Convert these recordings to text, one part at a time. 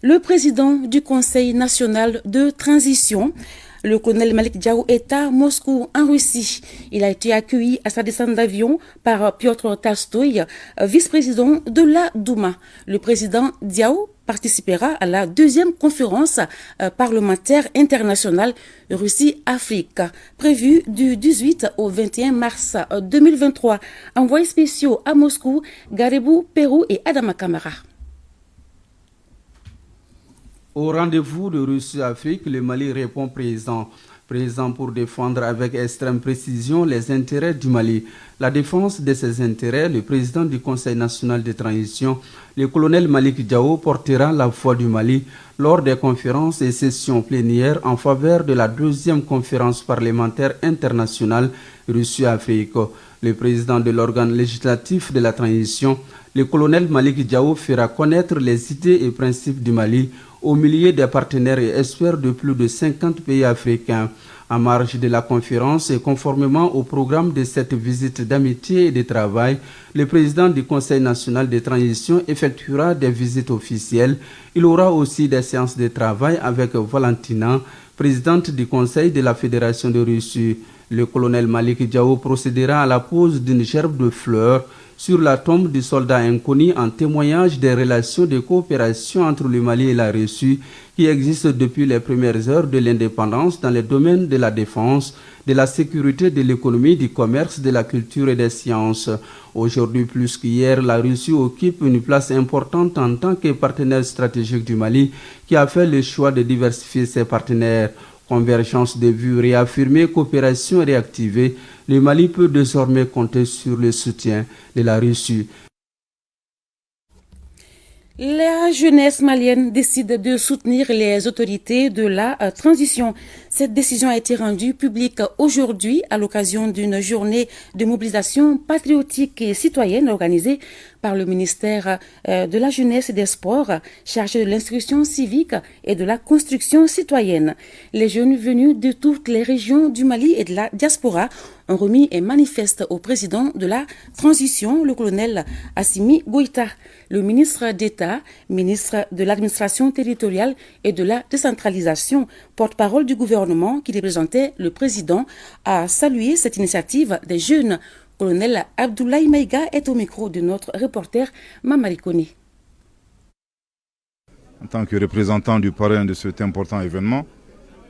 Le président du Conseil national de transition, le colonel Malik Diaw, est à Moscou, en Russie. Il a été accueilli à sa descente d'avion par Piotr Tolstoï, vice-président de la Douma. Le président Diaw participera à la deuxième conférence parlementaire internationale Russie-Afrique, prévue du 18 au 21 mars 2023. Envoyés spéciaux à Moscou, Garibou, Pérou et Adama Kamara. Au rendez-vous de Russie-Afrique, le Mali répond présent. Présent pour défendre avec extrême précision les intérêts du Mali. La défense de ses intérêts, le président du Conseil national de transition, le colonel Malik Diaw, portera la voix du Mali lors des conférences et sessions plénières en faveur de la deuxième conférence parlementaire internationale Russie-Afrique. Le président de l'organe législatif de la transition, le colonel Malik Diaw, fera connaître les idées et principes du Mali au milieu des partenaires et experts de plus de 50 pays africains. En marge de la conférence et conformément au programme de cette visite d'amitié et de travail, le président du Conseil national de transition effectuera des visites officielles. Il aura aussi des séances de travail avec Valentina, présidente du Conseil de la Fédération de Russie. Le colonel Malik Diaw procédera à la pose d'une gerbe de fleurs sur la tombe du soldat inconnu en témoignage des relations de coopération entre le Mali et la Russie qui existent depuis les premières heures de l'indépendance dans les domaines de la défense, de la sécurité, de l'économie, du commerce, de la culture et des sciences. Aujourd'hui plus qu'hier, la Russie occupe une place importante en tant que partenaire stratégique du Mali qui a fait le choix de diversifier ses partenaires. Convergence de vues réaffirmée, coopération réactivée, le Mali peut désormais compter sur le soutien de la Russie. La jeunesse malienne décide de soutenir les autorités de la transition. Cette décision a été rendue publique aujourd'hui à l'occasion d'une journée de mobilisation patriotique et citoyenne organisée par le ministère de la Jeunesse et des Sports, chargé de l'instruction civique et de la construction citoyenne. Les jeunes venus de toutes les régions du Mali et de la diaspora ont remis un manifeste au président de la transition, le colonel Assimi Goïta. Le ministre d'État, ministre de l'administration territoriale et de la décentralisation, porte-parole du gouvernement qui représentait le président, a salué cette initiative des jeunes. Colonel Abdoulaye Maïga est au micro de notre reporter Mamari Kone. En tant que représentant du parrain de cet important événement,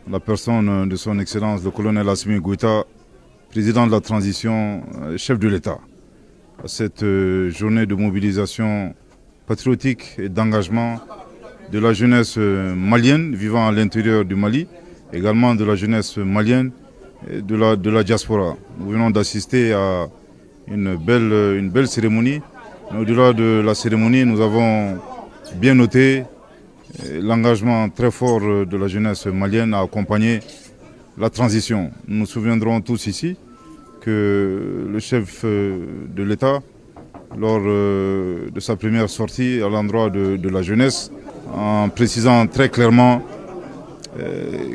la personne de son Excellence le colonel Assimi Goïta, président de la transition, chef de l'État. À cette journée de mobilisation patriotique et d'engagement de la jeunesse malienne vivant à l'intérieur du Mali, également de la jeunesse malienne et de la diaspora. Nous venons d'assister à une belle cérémonie. Au-delà de la cérémonie, nous avons bien noté l'engagement très fort de la jeunesse malienne à accompagner la transition. Nous nous souviendrons tous ici que le chef de l'État, lors de sa première sortie à l'endroit de la jeunesse, en précisant très clairement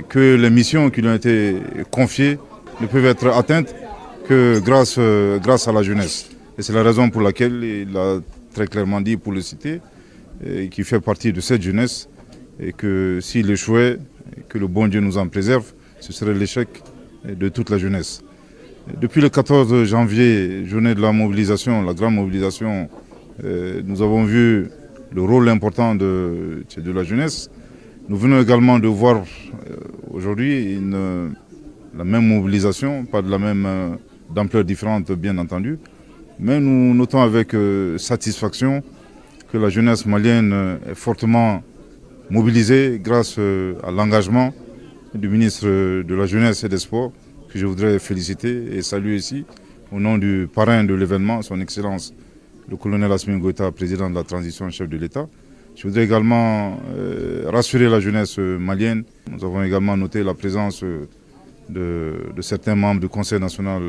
que les missions qui lui ont été confiées ne peuvent être atteintes que grâce à la jeunesse. Et c'est la raison pour laquelle il a très clairement dit, pour le citer, qu'il fait partie de cette jeunesse et que s'il échouait, que le bon Dieu nous en préserve, ce serait l'échec de toute la jeunesse. Depuis le 14 janvier, journée de la mobilisation, la grande mobilisation, nous avons vu le rôle important de la jeunesse. Nous venons également de voir aujourd'hui la même mobilisation, pas de la même d'ampleur différente bien entendu, mais nous notons avec satisfaction que la jeunesse malienne est fortement mobilisée grâce à l'engagement du ministre de la Jeunesse et des Sports, que je voudrais féliciter et saluer ici, au nom du parrain de l'événement, son Excellence, le colonel Assimi Goïta, président de la transition, chef de l'État. Je voudrais également rassurer la jeunesse malienne. Nous avons également noté la présence de certains membres du Conseil national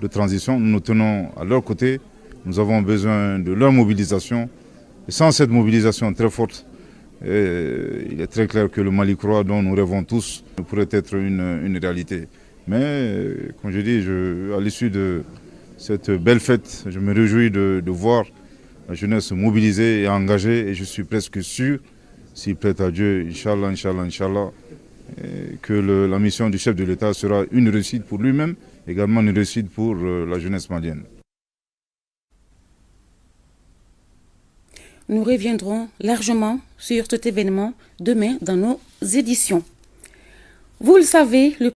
de transition. Nous nous tenons à leur côté. Nous avons besoin de leur mobilisation. Et sans cette mobilisation très forte, il est très clair que le Mali croix dont nous rêvons tous pourrait être une réalité. Mais, comme je dis, à l'issue de cette belle fête, je me réjouis de voir la jeunesse mobilisée et engagée, et je suis presque sûr s'il plaît à Dieu, Inch'Allah, Inch'Allah, Inch'Allah, que la mission du chef de l'État sera une réussite pour lui-même, également une réussite pour la jeunesse malienne. Nous reviendrons largement sur cet événement demain dans nos éditions. Vous le savez, le